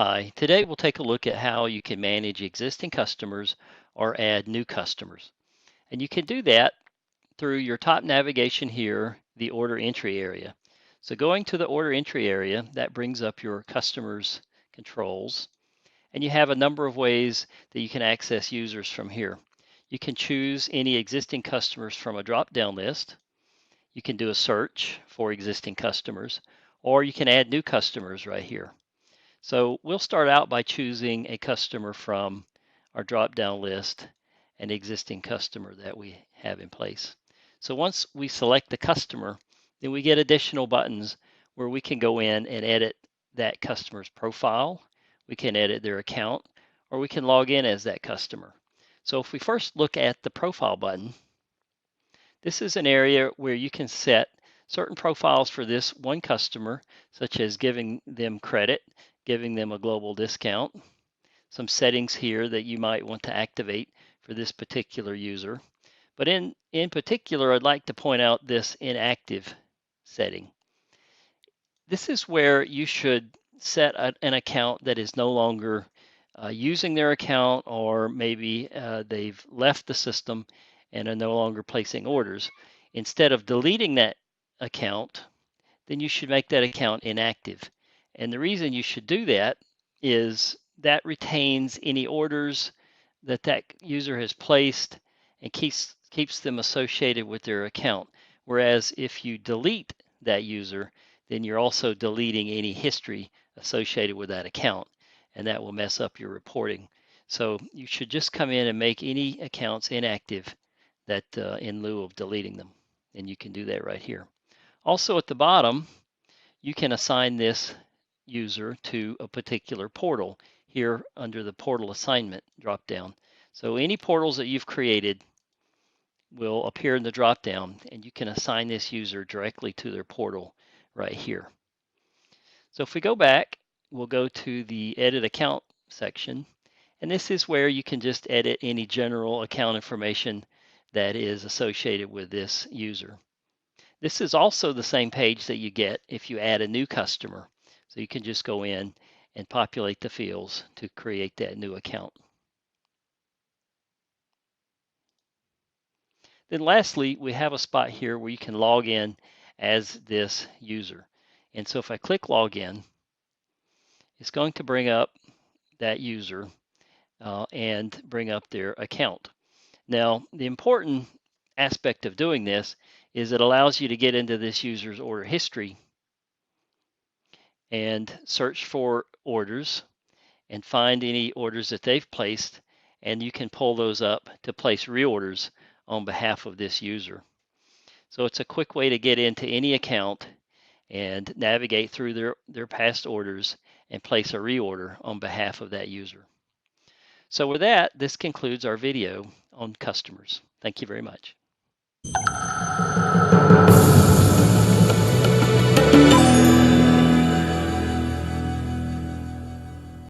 Hi, today we'll take a look at how you can manage existing customers or add new customers. And you can do that through your top navigation here, the order entry area. So going to the order entry area, that brings up your customers controls. And you have a number of ways that you can access users from here. You can choose any existing customers from a drop-down list. You can do a search for existing customers, or you can add new customers right here. So we'll start out by choosing a customer from our drop-down list, an existing customer that we have in place. So once we select the customer, then we get additional buttons where we can go in and edit that customer's profile. We can edit their account, or we can log in as that customer. So if we first look at the profile button, this is an area where you can set certain profiles for this one customer, such as giving them credit, giving them a global discount, some settings here that you might want to activate for this particular user. But in particular, I'd like to point out this inactive setting. This is where you should set an account that is no longer using their account, or maybe they've left the system and are no longer placing orders. Instead of deleting that account, then you should make that account inactive. And the reason you should do that is that retains any orders that that user has placed and keeps them associated with their account. Whereas if you delete that user, then you're also deleting any history associated with that account, and that will mess up your reporting. So you should just come in and make any accounts inactive that in lieu of deleting them, and you can do that right here. Also at the bottom, you can assign this user to a particular portal here under the portal assignment dropdown. So any portals that you've created will appear in the dropdown, and you can assign this user directly to their portal right here. So if we go back, we'll go to the edit account section, and this is where you can just edit any general account information that is associated with this user. This is also the same page that you get if you add a new customer. So you can just go in and populate the fields to create that new account. Then lastly, we have a spot here where you can log in as this user. And so if I click log in, it's going to bring up that user and bring up their account. Now, the important aspect of doing this is it allows you to get into this user's order history and search for orders and find any orders that they've placed, and you can pull those up to place reorders on behalf of this user. So it's a quick way to get into any account and navigate through their past orders and place a reorder on behalf of that user. So with that, this concludes our video on customers. Thank you very much.